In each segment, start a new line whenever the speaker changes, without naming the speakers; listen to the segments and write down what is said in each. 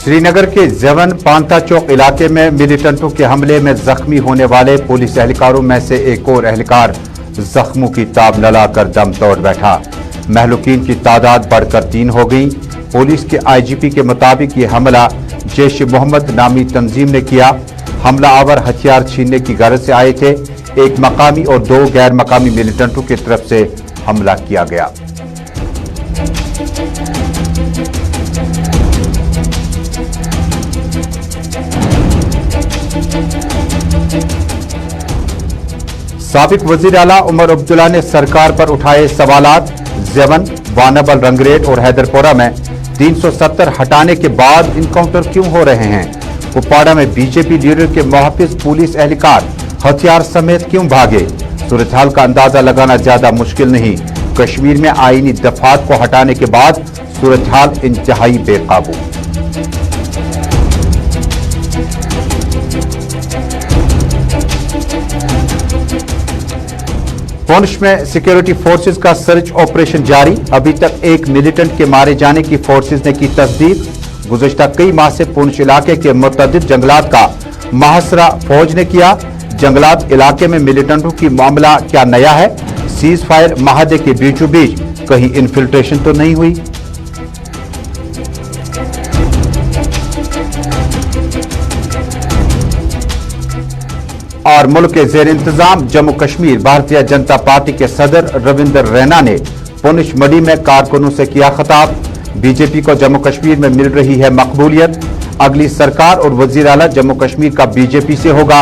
श्री नगर के जवन पांता चौक इलाके में मिलिटेंटों के हमले में जख्मी होने वाले पुलिस एहलकारों में से एक और एहलकार जख्मों की ताब न लाकर दम तोड़ बैठा। महलूकीन की तादाद बढ़कर 3 हो गई। पुलिस के आईजीपी के मुताबिक ये हमला जैश मोहम्मद नामी तंजीम ने किया। हमला आवर हथियार छीनने की गरज से आए थे। एक मकामी और 2 गैर मकामी मिलिटेंटों की तरफ से हमला किया गया। साबिक वजीर आला उमर अब्दुल्ला ने सरकार पर उठाए सवालात। ज़ेवन, वानबल, रंगरेट और हैदरपुरा में 370 हटाने के बाद इनकाउंटर क्यों हो रहे हैं? कुपवाड़ा में बीजेपी लीडर के मुहाफिज पुलिस एहलकार हथियार समेत क्यों भागे? सूरत-हाल का अंदाजा लगाना ज्यादा मुश्किल नहीं। कश्मीर में आईनी दफात को हटाने के बाद सूरत-हाल इंतहाई बेकाबू। पुंछ में सिक्योरिटी फोर्सेस का सर्च ऑपरेशन जारी। अभी तक एक मिलिटेंट के मारे जाने की फोर्सेस ने की तस्दीक। गुज़श्ता कई माह से पुंछ इलाके के मुतअद्दिद जंगलात का मुहासरा फौज ने किया। जंगलात इलाके में मिलिटेंटों की मामला क्या नया है? सीज फायर माहदे के बीचों बीच कहीं इन्फिल्ट्रेशन तो नहीं हुई? और मुल्क के जेर इंतजाम जम्मू कश्मीर भारतीय जनता पार्टी के सदर रविंदर रैना ने पुंछ मंडी में कारकुनों से किया खिताब। बीजेपी को जम्मू कश्मीर में मिल रही है मकबूलियत। अगली सरकार और वजीर आला जम्मू कश्मीर का बीजेपी से होगा।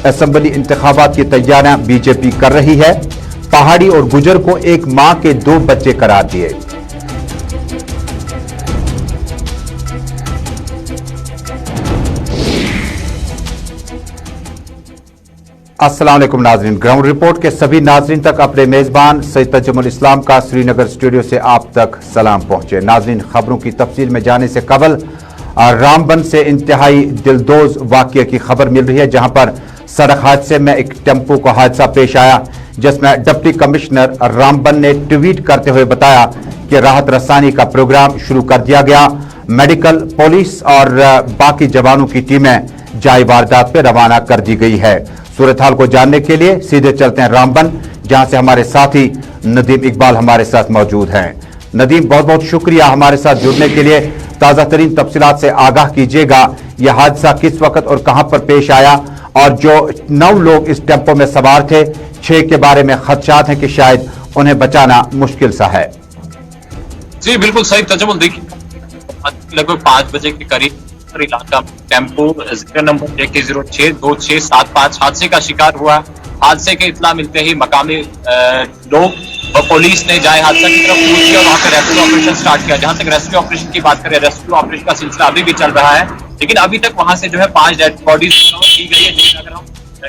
असेंबली इंतखाबात की तैयारियां बीजेपी कर रही है। पहाड़ी और गुजर को एक मां के 2 बच्चे करार दिए। अस्सलाम वालेकुम नाजरीन, ग्राउंड रिपोर्ट के सभी नाजरीन तक अपने मेजबान सैयद तजुमुल इस्लाम का श्रीनगर स्टूडियो से आप तक सलाम पहुंचे। नाजरीन, खबरों की तफसील में जाने से कबल रामबन से इंतहाई दिलदोज वाकये की खबर मिल रही है, जहां पर सड़क हादसे में एक टेम्पो को हादसा पेश आया, जिसमें डिप्टी कमिश्नर रामबन ने ट्वीट करते हुए बताया कि राहत रसानी का प्रोग्राम शुरू कर दिया गया। मेडिकल, पुलिस और बाकी जवानों की टीमें जाए वारदात पर रवाना कर दी गई है। सूरत हाल को जानने के लिए सीधे चलते हैं रामबन, जहां से हमारे साथी नदीम इकबाल हमारे साथ मौजूद हैं। नदीम, बहुत बहुत शुक्रिया हमारे साथ जुड़ने के लिए। ताज़ा तरीन तफसीलात से आगाह कीजिएगा, यह हादसा किस वक्त और कहां पर पेश आया, और जो 9 लोग इस टेम्पो में सवार थे, 6 के बारे में खदशात हैं कि शायद उन्हें बचाना मुश्किल सा है।
जी बिल्कुल सही तजुमुल। देखिए, लगभग 5 बजे के करीब इलाका टेम्पो नंबर JK062675 हादसे का शिकार हुआ। हादसे के इत्ला मिलते ही मकामी लोग और पुलिस ने जाए हादसा की तरफ पहुंच किया और वहां पे रेस्क्यू ऑपरेशन स्टार्ट किया। जहां तक रेस्क्यू ऑपरेशन की बात करें, रेस्क्यू ऑपरेशन का सिलसिला अभी भी चल रहा है, लेकिन अभी तक वहां से जो है 5 डेड बॉडीज की गई है। जिनमें अगर हम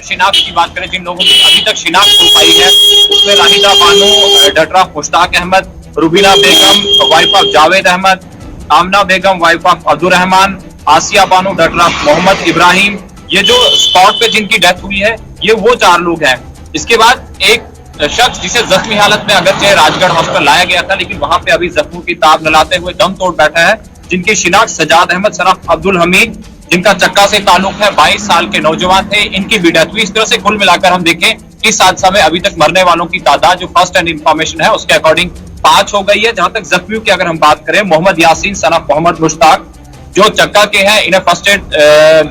शिनाख्त की बात करें, जिन लोगों की अभी तक शिनाख्त हो पाई है, उसमें Rahida Bano, daughter of Mushtaq Ahmad, Rubina Begum wife of Javed Ahmad, Amna Begum wife of Abdul Rahman, Asiya Bano daughter of Mohammad Ibrahim, ये जो स्पॉट पे जिनकी डेथ हुई है, ये वो 4 लोग हैं। इसके बाद एक शख्स जिसे जख्मी हालत में अगरचे राजगढ़ हॉस्पिटल लाया गया था, लेकिन वहां पे अभी जख्मों की ताब न लाते हुए दम तोड़ बैठा है, जिनकी शिनाख्त सजाद अहमद सराफ अब्दुल हमीद, जिनका चक्का से ताल्लुक है, 22 साल के नौजवान थे, इनकी भी डेथ हुई। इस तरह से कुल मिलाकर हम देखें, इस हादसा में अभी तक मरने वालों की तादाद जो फर्स्ट हैंड इंफॉर्मेशन है उसके अकॉर्डिंग 5 हो गई है। जहां तक जख्मियों की अगर हम बात करें, मोहम्मद यासीन सनफ मोहम्मद मुश्ताक जो चक्का के हैं, इन्हें फर्स्ट एड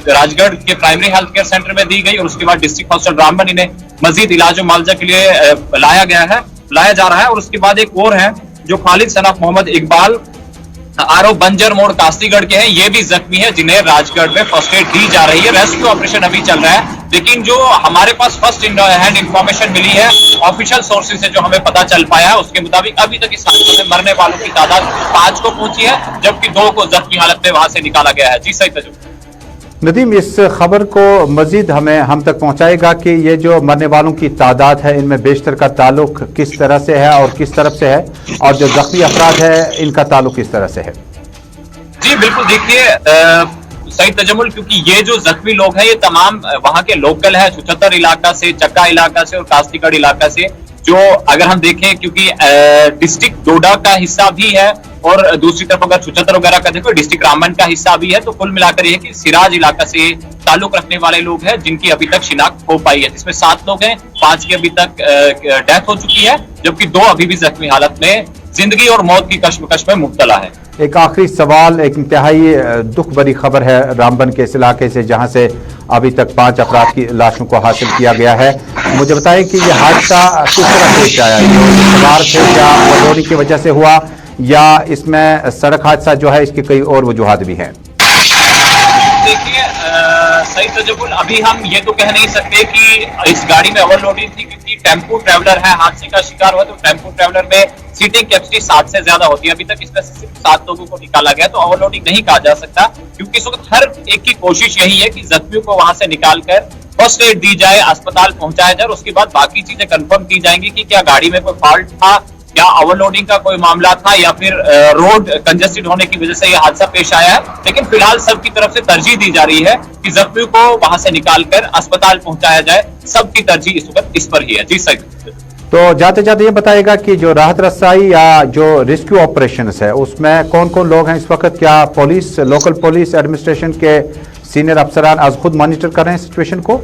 राजगढ़ के प्राइमरी हेल्थ केयर सेंटर में दी गई और उसके बाद डिस्ट्रिक्ट हॉस्पिटल रामबन इन्हें मजीद इलाज मुआवजा के लिए लाया जा रहा है। और उसके बाद एक और है जो खालिद सनफ मोहम्मद इकबाल आरो बंजर मोड़ कास्तीगढ़ के हैं, ये भी जख्मी है, जिन्हें राजगढ़ में फर्स्ट एड दी जा रही है। रेस्क्यू ऑपरेशन अभी चल रहा है, लेकिन जो हमारे पास फर्स्ट हैंड इंफॉर्मेशन मिली है ऑफिशियल सोर्सेज से जो हमें पता चल पाया है, उसके मुताबिक अभी तक इस हादसे में मरने वालों की तादाद 5 को पहुंची है, जबकि 2 को जख्मी हालत में वहां से निकाला गया है। जी सही तजुर्बा।
नदीम, इस खबर को मजीद हम तक पहुंचाएगा कि ये जो मरने वालों की तादाद है, इनमें बेशतर का ताल्लुक किस तरह से है और किस तरफ से है, और जो जख्मी अफराद है इनका ताल्लुक किस तरह से है?
जी बिल्कुल, देखिए सही तजम्मुल, क्योंकि ये जो जख्मी लोग हैं ये तमाम वहां के लोकल है, छुचत्तर इलाका से, चक्का इलाका से और कास्तीगढ़ इलाका से, जो अगर हम देखें क्योंकि डिस्ट्रिक्ट डोडा का हिस्सा भी है और दूसरी तरफ अगर छुचतर वगैरह का देखो डिस्ट्रिक्ट रामबन का हिस्सा भी है। तो कुल मिलाकर ये कि सिराज इलाका से ताल्लुक रखने वाले लोग हैं जिनकी अभी तक शिनाख्त हो पाई है, जिसमें 7 लोग हैं, 5 की अभी तक डेथ हो चुकी है, जबकि 2 अभी भी जख्मी हालत में जिंदगी और मौत की कश्मकश में मुब्तला है।
एक आखिरी सवाल, एक इंतहाई दुख भरी खबर है रामबन के इस इलाके से जहां से अभी तक 5 अफराद की लाशों को हासिल किया गया है। मुझे बताएं कि यह हादसा किस तरह पेश आया, जो सवार थे क्या वजोरी की वजह से हुआ या इसमें सड़क हादसा जो है इसकी कई और वजूहात भी हैं?
देखिए सही तजब्बुल अभी हम ये तो कह नहीं सकते कि इस गाड़ी में ओवरलोडिंग थी, क्योंकि टेम्पो ट्रैवलर है, हादसे का शिकार हुआ तो टेम्पो ट्रैवलर में सीटिंग कैपेसिटी 7 से ज्यादा होती है। अभी तक इसमें सिर्फ 7 लोगों को निकाला गया, तो ओवरलोडिंग नहीं कहा जा सकता, क्योंकि इस वक्त हर एक की कोशिश यही है कि जख्मियों को वहां से निकालकर फर्स्ट एड दी जाए, अस्पताल पहुंचाया जाए, और उसके बाद बाकी चीजें कंफर्म की जाएंगी कि क्या गाड़ी में कोई फॉल्ट था, क्या ओवरलोडिंग का कोई मामला था, या फिर रोड कंजेस्टेड होने की वजह से यह हादसा पेश आया है। लेकिन फिलहाल सबकी तरफ से तरजीह दी जा रही है कि जख्मियों को वहां से निकालकर अस्पताल पहुंचाया जाए। सबकी तरजीह इस वक्त इस पर ही है। जी सर।
तो जाते जाते ये बताएगा कि जो राहत रसाई या जो रेस्क्यू ऑपरेशन है उसमें कौन कौन लोग हैं इस वक्त? क्या पुलिस, लोकल पुलिस एडमिनिस्ट्रेशन के सीनियर अफसरान आज खुद मॉनिटर कर रहे हैं सिचुएशन को?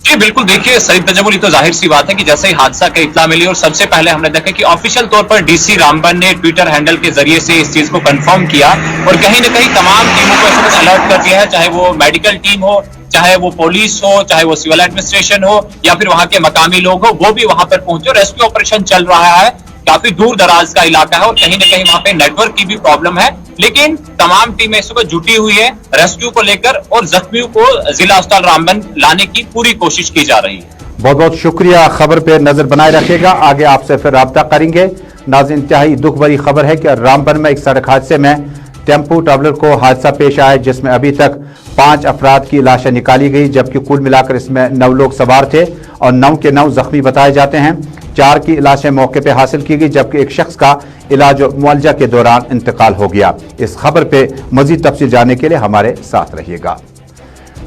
जी बिल्कुल, देखिए सईद तजमुल, ये तो जाहिर सी बात है कि जैसे ही हादसा की इत्ला मिली और सबसे पहले हमने देखा कि ऑफिशियल तौर पर डीसी रामबन ने ट्विटर हैंडल के जरिए से इस चीज को कंफर्म किया और कहीं ना कहीं तमाम टीमों को इस वक्त अलर्ट कर दिया है, चाहे वो मेडिकल टीम हो, चाहे वो पुलिस हो, चाहे वो सिविल एडमिनिस्ट्रेशन हो, या फिर वहां के मकामी लोग हो, वो भी वहां पर पहुंचे। रेस्क्यू ऑपरेशन चल रहा है, काफी दूर दराज का इलाका है और कहीं ना कहीं वहां पे नेटवर्क की भी प्रॉब्लम है, लेकिन तमाम टीमें इस वक्त जुटी हुई है रेस्क्यू को लेकर और जख्मियों को जिला अस्पताल रामबन लाने की पूरी कोशिश की जा रही है।
बहुत बहुत शुक्रिया, खबर पे नजर बनाए रखेगा, आगे आपसे फिर राब्ता करेंगे। नाज़रीन, इंतहाई दुख भरी खबर है कि रामबन में एक सड़क हादसे में टेम्पो ट्रैवलर को हादसा पेश आया, जिसमें अभी तक 5 अफराद की लाशें निकाली गई, जबकि कुल मिलाकर इसमें 9 लोग सवार थे और 9 के 9 जख्मी बताए जाते हैं। 4 की लाशें मौके पर हासिल की गई, जबकि एक शख्स का इलाज और मुआवजा के दौरान इंतकाल हो गया। इस खबर पे मजीद तफसील जानने के लिए हमारे साथ रहिएगा।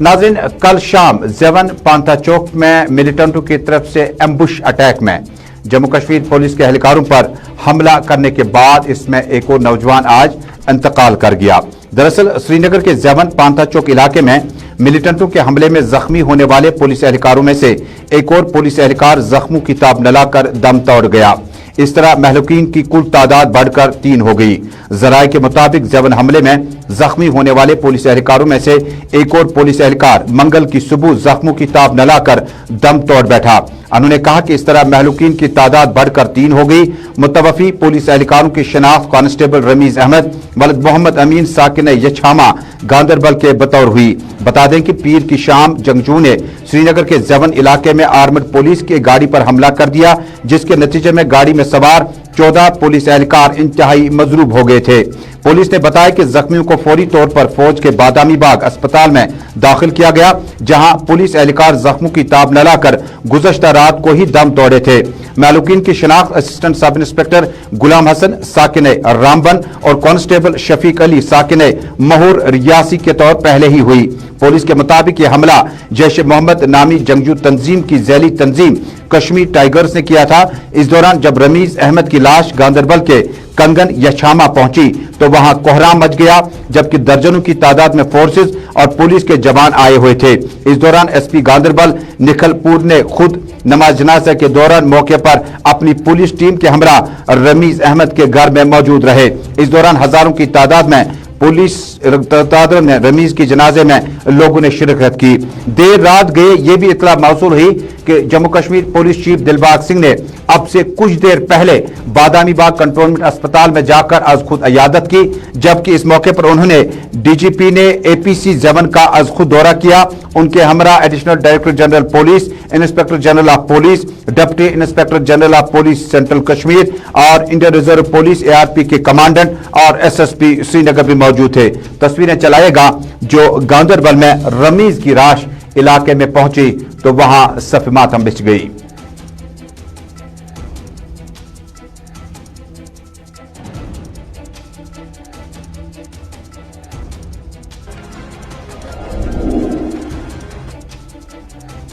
नाज़रीन, कल शाम जेवन पांथा चौक में मिलिटेंटों की तरफ से एम्बुश अटैक में जम्मू कश्मीर पुलिस के एहलकारों पर हमला करने के बाद इसमें एक और नौजवान आज इंतकाल कर गया। दरअसल श्रीनगर के जेवन पांथा चौक इलाके में मिलिटेंटों के हमले में जख्मी होने वाले पुलिस एहलकारों में से एक और पुलिस एहलकार जख्मों की ताब न लाकर दम तोड़ गया। इस तरह महलूकीन की कुल तादाद बढ़कर 3 हो गई। जराये के मुताबिक जेवन हमले में जख्मी होने वाले पुलिस एहलकारों में से एक और पुलिस एहलकार मंगल की सुबह जख्मों की ताब न लाकर दम तोड़ बैठा। उन्होंने कहा कि इस तरह महलूकीन की तादाद बढ़कर 3 हो गई। मुतवफी पुलिस एहलकारों की शनाख्त कांस्टेबल रमीज अहमद, वलद मोहम्मद अमीन साकिन यछामा गांदरबल के बतौर हुई। बता दें कि पीर की शाम जंगजू ने श्रीनगर के जेवन इलाके में आर्मड पुलिस की गाड़ी पर हमला कर दिया, जिसके नतीजे में गाड़ी में सवार 14 पुलिस एहलकार इंतहाई मजरूब हो गए थे। पुलिस ने बताया कि जख्मियों को फौरी तौर पर फौज के बादामी बाग अस्पताल में दाखिल किया गया, जहां पुलिस एहलकार जख्मों की ताब न लाकर गुज़श्ता रात को ही दम तोड़े थे। महलूकीन की शनाख्त असिस्टेंट सब इंस्पेक्टर गुलाम हसन साकिन रामबन और कांस्टेबल शफीक अली साकिन महूर रियासी के तौर पहले ही हुई। पुलिस के मुताबिक यह हमला जैश ए मोहम्मद नामी जंगजू तंजीम की जैली तंजीम कश्मीर टाइगर्स ने किया था। इस दौरान जब रमीज अहमद की लाश गांदरबल के कंगन यछामा पहुंची तो वहां कोहराम मच गया, जबकि दर्जनों की तादाद में फोर्सेस और पुलिस के जवान आए हुए थे। इस दौरान एसपी गांदरबल निखलपुर ने खुद नमाज जनाजा के दौरान मौके पर अपनी पुलिस टीम के हमरा रमीज अहमद के घर में मौजूद रहे। इस दौरान हजारों की तादाद में पुलिस ने रमीज की जनाजे में लोगों ने शिरकत की। देर रात गए ये भी इतला मौसूल हुई कि जम्मू कश्मीर पुलिस चीफ दिलबाग सिंह ने अब से कुछ देर पहले बादामी बाग कंटोनमेंट अस्पताल में जाकर आज खुद इयादत की, जबकि इस मौके पर उन्होंने डीजीपी ने एपीसी जेवन का आज खुद दौरा किया। उनके हमरा additional director general police, inspector general of police, deputy inspector general of police central Kashmir और इंडियन रिजर्व पुलिस एआरपी के कमांडेंट और एसएसपी श्रीनगर भी मौजूद थे। तस्वीरें चलाएगा जो गांदरबल में रमीज की लाश इलाके में पहुंची तो वहां सफ़ मातम बिछ गई।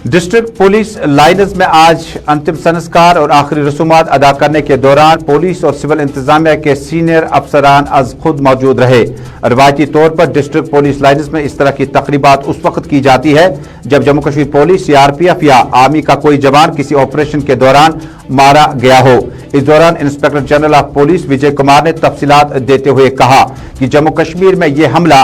डिस्ट्रिक्ट पुलिस लाइन्स में आज अंतिम संस्कार और आखिरी रसूमात अदा करने के दौरान पुलिस और सिविल इंतजामिया के सीनियर अफसरान अज खुद मौजूद रहे। रवायती तौर पर डिस्ट्रिक्ट पुलिस लाइन्स में इस तरह की तकरीबात उस वक्त की जाती है जब जम्मू कश्मीर पुलिस, सीआरपीएफ या आर्मी का कोई जवान किसी ऑपरेशन के दौरान मारा गया हो। इस दौरान inspector general of police Vijay Kumar ने तफसीलात देते हुए कहा कि जम्मू कश्मीर में यह हमला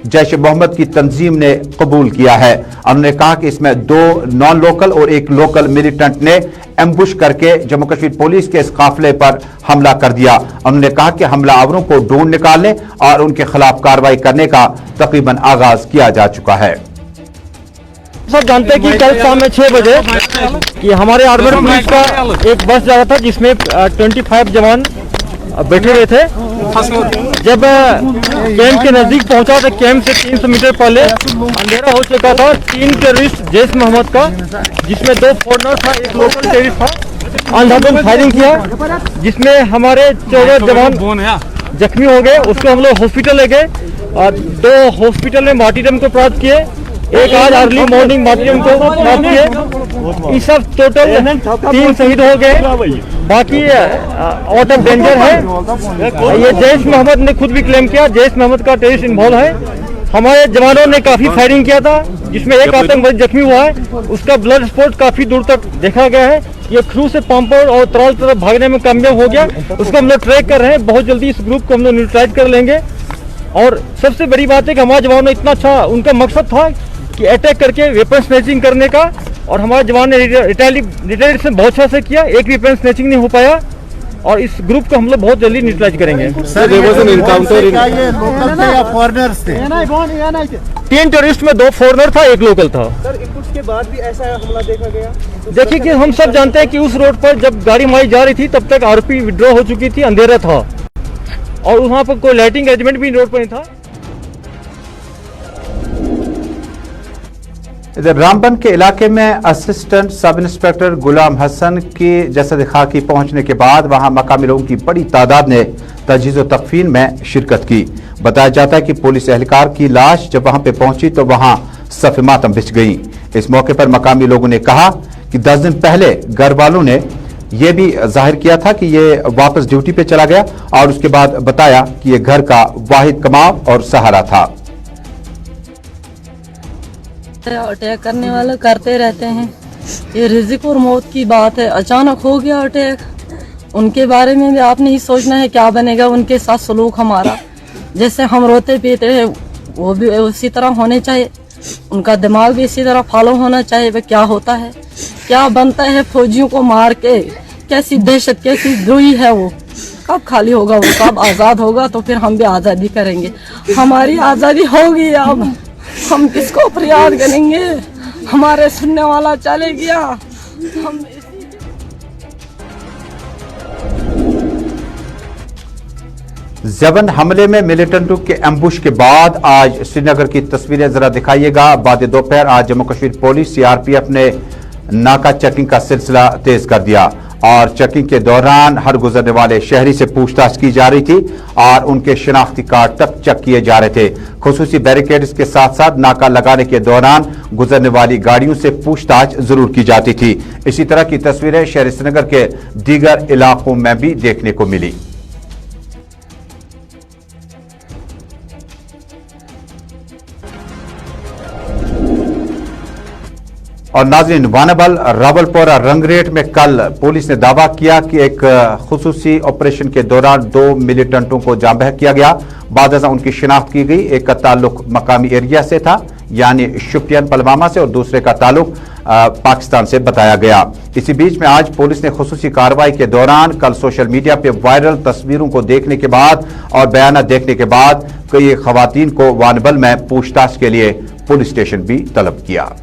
जैश मोहम्मद की तंजीम ने कबूल किया है। उन्होंने कहा कि इसमें 2 नॉन लोकल और 1 लोकल मिलिटेंट ने एम्बुश करके जम्मू कश्मीर पुलिस के इस काफिले पर हमला कर दिया। उन्होंने कहा कि हमलावरों को ढूंढ निकालने और उनके खिलाफ कार्रवाई करने का तकरीबन आगाज किया जा चुका है।
सब जानते हैं कि कल शाम में 6 बजे कि हमारे आर्मड पुलिस का एक बस जा रहा था जिसमें 25 जवान बैठे हुए थे। जब कैंप के नजदीक पहुंचा तो कैंप से 300 मीटर पहले अंधेरा हो चुका था। 3 टेररिस्ट जैश मोहम्मद का, जिसमें 2 फॉरनर था, 1 लोकल टेररिस्ट था, अंधाधुंध फायरिंग किया जिसमें हमारे 14 जवान जख्मी हो गए। उसको हम लोग हॉस्पिटल ले गए और 2 हॉस्पिटल में मार्टीरियम को प्राप्त किए, एक आज अर्ली मॉर्निंग मार्टीरियम को प्राप्त किए। इस सब टोटल 3 शहीद हो गए, बाकी आउट ऑफ डेंजर है। ये जैश मोहम्मद ने खुद भी क्लेम किया जैश मोहम्मद का टेररिस्ट इन्वॉल्व है। हमारे जवानों ने काफी फायरिंग किया था जिसमें एक आतंकवादी जख्मी हुआ है, उसका ब्लड स्पॉट काफी दूर तक देखा गया है। ये क्रू से पंपर और त्राल तरफ भागने में कामयाब हो गया, उसको हम लोग ट्रैक कर रहे हैं। बहुत जल्दी इस ग्रुप को हम लोग न्यूट्रलाइज कर लेंगे। और सबसे बड़ी बात है कि हमारे जवानों ने इतना अच्छा, उनका मकसद था कि अटैक करके वेपन स्नैचिंग करने का, और हमारे जवान ने रिटेलिएशन बहुत अच्छा से किया। एक वेपन स्नैचिंग नहीं हो पाया और इस ग्रुप को हम लोग बहुत जल्दी न्यूट्रलाइज करेंगे।
Sir, there was an encounter in local थे या फॉरेनर्स थे?
3 टेररिस्ट में 2 फॉरनर था, 1 लोकल था।
सर, इनपुट के बाद भी ऐसा हमला देखा गया?
देखिए कि हम सब जानते हैं कि उस रोड पर जब गाड़ी हमारी जा रही थी तब तक आरपी विड्रॉ हो चुकी थी, अंधेरा था और वहाँ पर कोई लाइटिंग अरेंजमेंट भी रोड पर नहीं था।
इधर रामबन के इलाके में असिस्टेंट सब इंस्पेक्टर गुलाम हसन की जसद खाकी पहुंचने के बाद वहां मकामी लोगों की बड़ी तादाद ने तजहीज़ व तकफीन में शिरकत की। बताया जाता है कि पुलिस एहलकार की लाश जब वहां पे पहुंची तो वहां सफ़े मातम बिछ गई। इस मौके पर मकामी लोगों ने कहा कि 10 दिन पहले घर वालों ने यह भी जाहिर किया था कि ये वापस ड्यूटी पे चला गया और उसके बाद बताया कि ये घर का वाहिद कमाव और सहारा था।
अटैक करने वाले करते रहते हैं, ये रिज़्क और मौत की बात है। अचानक हो गया अटैक, उनके बारे में भी आपने ही सोचना है क्या बनेगा उनके साथ सलूक हमारा। जैसे हम रोते पीते हैं वो भी उसी तरह होने चाहिए, उनका दिमाग भी इसी तरह फॉलो होना चाहिए। वह क्या होता है, क्या बनता है फौजियों को मार के, कैसी दहशत, कैसी द्रोही है वो। कब खाली होगा वो, कब आज़ाद होगा तो फिर हम भी आज़ादी करेंगे। हमारी आज़ादी होगी, अब हम किसको फरियाद करेंगे, हमारे सुनने वाला चले गया। हम
ज़बन हमले में मिलिटेंटों के एम्बुश के बाद आज श्रीनगर की तस्वीरें जरा दिखाइएगा। बाद दोपहर आज जम्मू कश्मीर पुलिस, सीआरपीएफ ने नाका चेकिंग का सिलसिला तेज कर दिया और चेकिंग के दौरान हर गुजरने वाले शहरी से पूछताछ की जा रही थी और उनके शिनाख्ती कार्ड तक चेक किए जा रहे थे। खुसूसी बैरिकेड्स के साथ साथ नाका लगाने के दौरान गुजरने वाली गाड़ियों से पूछताछ जरूर की जाती थी। इसी तरह की तस्वीरें शहर श्रीनगर के दीगर इलाकों में भी देखने को मिली। और नाज़रीन, वानबल रावलपोरा रंगरेट में कल पुलिस ने दावा किया कि एक खुसूसी ऑपरेशन के दौरान 2 मिलिटेंटों को जांबह किया गया। बाद उनकी शिनाख्त की गई। एक का ताल्लुक मकामी एरिया से था यानी शुपियन पलवामा से और दूसरे का ताल्लुक पाकिस्तान से बताया गया। इसी बीच में आज पुलिस ने खुसूसी कार्रवाई के दौरान कल सोशल मीडिया पे वायरल तस्वीरों को देखने के बाद और बयान देखने के बाद कई खवातीन को वानबल में पूछताछ के लिए पुलिस स्टेशन भी तलब किया।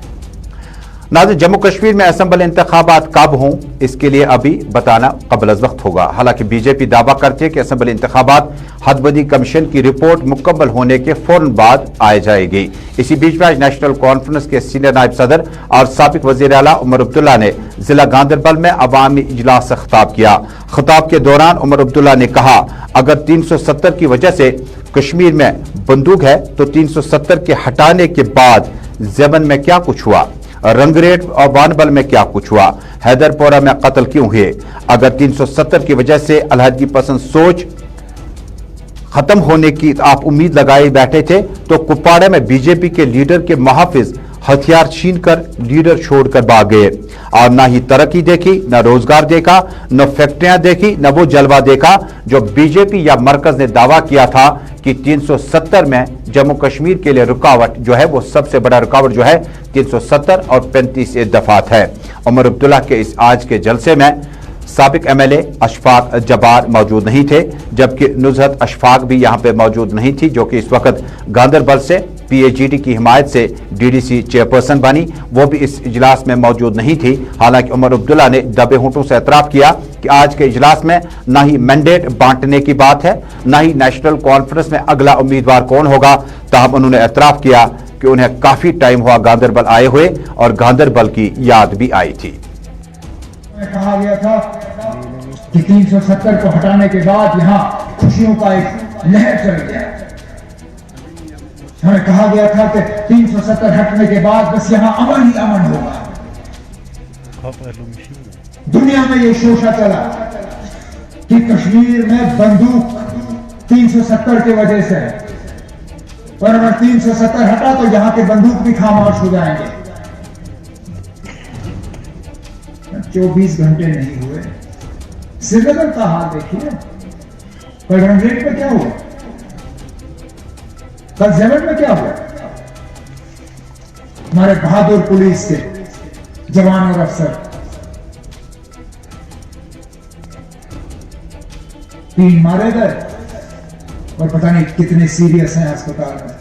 नाज़रीन, जम्मू कश्मीर में असम्बल इंतखाबात कब हों इसके लिए अभी बताना कबल अज़ वक्त होगा। हालांकि बीजेपी दावा करती है कि असम्बल इंतखाबात हदबदी कमीशन की रिपोर्ट मुकम्मल होने के फौरन बाद आए जाएगी। इसी बीच में आज नेशनल कॉन्फ्रेंस के सीनियर नायब सदर और साबिक वज़ीर आला उमर अब्दुल्ला ने जिला गांदरबल में अवामी इजलास से खिताब किया। खिताब के दौरान उमर अब्दुल्ला ने कहा, अगर 370 की वजह से कश्मीर में बंदूक है तो 370 के हटाने के बाद ज़बन में क्या कुछ हुआ। रंगरेट और वानबल में क्या कुछ हुआ, हैदरपोरा में कत्ल क्यों हुए। अगर 370 की वजह से अलहदगी पसंद सोच खत्म होने की आप उम्मीद लगाए बैठे थे तो कुपवाड़ा में बीजेपी के लीडर के मुहाफिज हथियार छीनकर लीडर छोड़कर भाग गए और ना ही तरक्की देखी, न रोजगार देखा, न फैक्ट्रियां देखी, न वो जलवा देखा जो बीजेपी या मरकज ने दावा किया था कि 370 में जम्मू कश्मीर के लिए रुकावट जो है वो सबसे बड़ा रुकावट जो है 370 और 35 दफात है। उमर अब्दुल्ला के इस आज के जलसे में साबिक एमएलए अशफाक जब्बार मौजूद नहीं थे, जबकि नुज़हत अशफाक भी यहां पे मौजूद नहीं थी, जो कि इस वक्त गांदरबल से पीएचईडी की हिमायत से डीडीसी चेयरपर्सन बनी, वो भी इस इजलास में मौजूद नहीं थी। हालांकि उमर अब्दुल्ला ने दबे होंठों से एतराफ़ किया कि आज के इजलास में ना ही मैंडेट बांटने की बात है, ना ही नेशनल कॉन्फ्रेंस में अगला उम्मीदवार कौन होगा। ताहम उन्होंने एतराफ़ किया कि उन्हें काफी टाइम हुआ गांदरबल आए हुए और गांदरबल की याद भी आई थी।
कहा गया था कि 370 को हटाने के बाद यहां खुशियों का एक लहर चल गया। हमें कहा गया था कि 370 हटने के बाद बस यहां अमन ही अमन होगा। दुनिया में ये शोशा चला कि कश्मीर में बंदूक 370 की वजह से है, पर अगर 370 हटा तो यहां के बंदूक भी खामोश हो जाएंगे। 24 घंटे नहीं हुए, श्रीनगर का हाल देखिए, कल रंगरेट में क्या हुआ, कल जेवर में क्या हुआ। हमारे बहादुर पुलिस के जवान और अफसर 3 मारे गए और पता नहीं कितने सीरियस हैं अस्पताल में।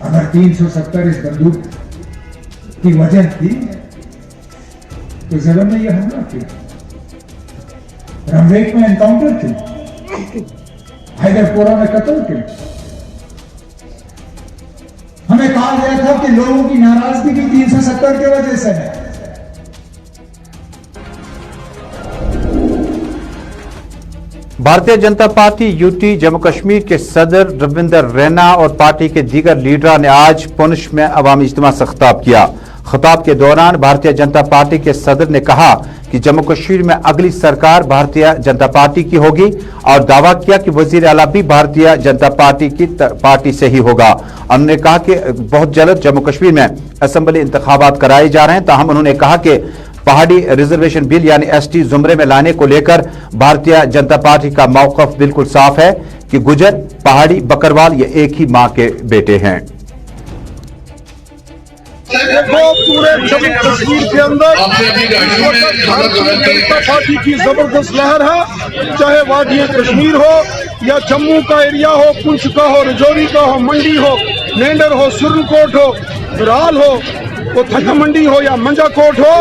अगर 370 इस बंदूक की वजह थी तो जेवर में यह हमला किया, रंगरेट में एनकाउंटर क्यों, हैदरपोरा में कत्ल क्यों। हमें कहा गया था कि लोगों की नाराजगी भी 370 की वजह से है।
भारतीय जनता पार्टी यूटी जम्मू कश्मीर के सदर रविंदर रैना और पार्टी के दीगर लीडरों ने आज पुंछ में अवामी इज्तिमा से खिताब किया। खिताब के दौरान भारतीय जनता पार्टी के सदर ने कहा कि जम्मू कश्मीर में अगली सरकार भारतीय जनता पार्टी की होगी और दावा किया कि वजीर आला भी भारतीय जनता पार्टी से ही होगा। उन्होंने कहा कि बहुत जल्द जम्मू कश्मीर में असेंबली इंतखाबात कराए जा रहे हैं। ताहम उन्होंने कहा कि पहाड़ी रिजर्वेशन बिल यानी एसटी जुमरे में लाने को लेकर भारतीय जनता पार्टी का मौकफ बिल्कुल साफ है कि गुजर, पहाड़ी, बकरवाल ये एक ही मां के बेटे हैं।
पूरे जम्मू कश्मीर के अंदर भारतीय जनता पार्टी की जबरदस्त लहर है, चाहे वादी कश्मीर हो या जम्मू का एरिया हो, पुंछ का हो, रजौरी का हो, मंडी हो, नेंडर हो, सुरनकोट हो, राल हो, वो थका मंडी हो या मंजाकोट हो,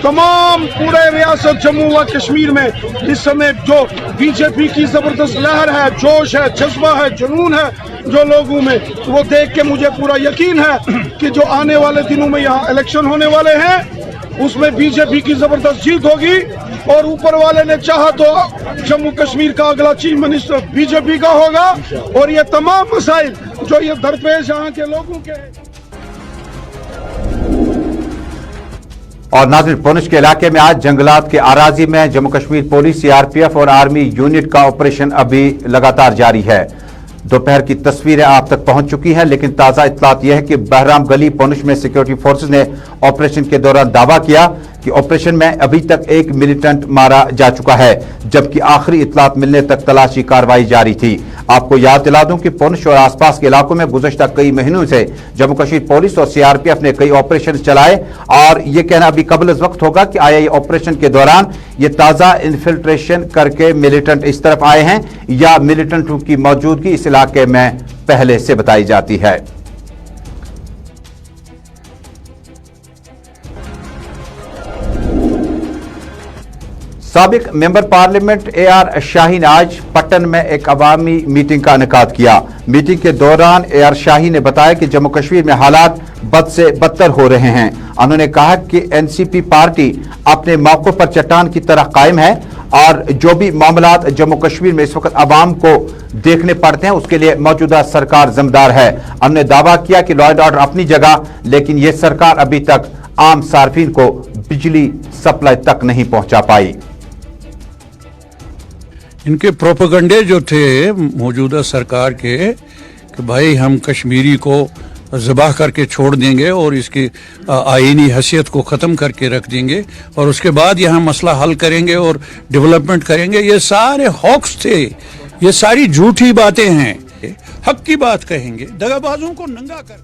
तमाम पूरे रियासत जम्मू व कश्मीर में इस समय जो बीजेपी की जबरदस्त लहर है, जोश है, जज्बा है, जुनून है जो लोगों में, वो देख के मुझे पूरा यकीन है कि जो आने वाले दिनों में यहाँ इलेक्शन होने वाले हैं उसमें बीजेपी की जबरदस्त जीत होगी और ऊपर वाले ने चाहा तो जम्मू कश्मीर का अगला चीफ मिनिस्टर बीजेपी का होगा और ये तमाम मसाइल जो ये दरपेश यहाँ के लोगों के।
और नाज़रीन, पुंछ के इलाके में आज जंगलात के आराजी में जम्मू कश्मीर पुलिस, सीआरपीएफ और आर्मी यूनिट का ऑपरेशन अभी लगातार जारी है। दोपहर की तस्वीरें आप तक पहुंच चुकी हैं, लेकिन ताजा इत्तलात यह है कि बहराम गली पुंछ में सिक्योरिटी फोर्सेस ने ऑपरेशन के दौरान दावा किया कि ऑपरेशन में अभी तक एक मिलिटेंट मारा जा चुका है, जबकि आखिरी इत्तलात मिलने तक तलाशी कार्रवाई जारी थी। आपको याद दिला दूं कि पुंछ और आसपास के इलाकों में गुज़श्ता कई महीनों से जम्मू कश्मीर पुलिस और सीआरपीएफ ने कई ऑपरेशन चलाए और यह कहना अभी कबल वक्त होगा कि आया ऑपरेशन के दौरान ये ताज़ा इन्फिल्ट्रेशन करके मिलिटेंट इस तरफ आए हैं या मिलिटेंट की मौजूदगी इस इलाके में पहले से बताई जाती है। साबिक मेंबर पार्लियामेंट AR शाही ने आज पट्टन में एक अवामी मीटिंग का इनेकाद किया। मीटिंग के दौरान AR शाही ने बताया कि जम्मू कश्मीर में हालात बद से बदतर हो रहे हैं। उन्होंने कहा कि NCP पार्टी अपने मौकों पर चट्टान की तरह कायम है और जो भी मामलात जम्मू कश्मीर में इस वक्त आवाम को देखने पड़ते हैं उसके लिए मौजूदा सरकार जिम्मेदार है। हमने दावा किया कि लॉ एंड ऑर्डर अपनी जगह, लेकिन ये सरकार अभी तक आम सार्फिन को बिजली सप्लाई तक नहीं पहुंचा पाई।
इनके प्रोपेगंडे जो थे मौजूदा सरकार के कि भाई हम कश्मीरी को ज़बाह करके छोड़ देंगे और इसकी आईनी हैसियत को ख़त्म करके रख देंगे और उसके बाद यहाँ मसला हल करेंगे और डेवलपमेंट करेंगे, ये सारे हॉक्स थे, ये सारी झूठी बातें हैं। हक की बात कहेंगे, दगाबाजों को नंगा कर।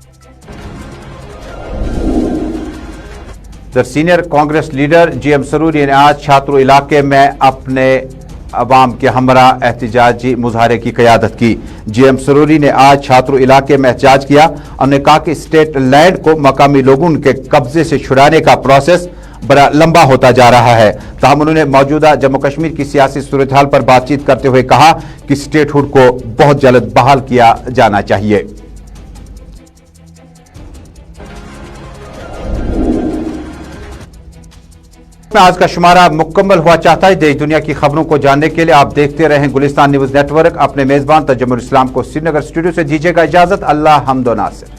Senior Congress leader GM Saroori ने आज छात्रों इलाके में अपने अवाम के हमरा एहतजाजी मुजाहरे की क़यादत की। GM सरूरी ने आज छात्रों इलाके में एहतजाज किया। उन्होंने कहा कि स्टेट लैंड को मकामी लोगों के कब्जे से छुड़ाने का प्रोसेस बड़ा लंबा होता जा रहा है। ताहम उन्होंने मौजूदा जम्मू कश्मीर की सियासी सूरत हाल पर बातचीत करते हुए कहा कि स्टेटहुड को बहुत जल्द बहाल किया जाना चाहिए। आज का शुमारा मुकम्मल हुआ चाहता है। देश दुनिया की खबरों को जानने के लिए आप देखते रहें गुलिस्तान न्यूज नेटवर्क। अपने मेजबान तजम्मुल इस्लाम को श्रीनगर स्टूडियो से दीजिएगा इजाजत। अल्लाह हमदो नासिर।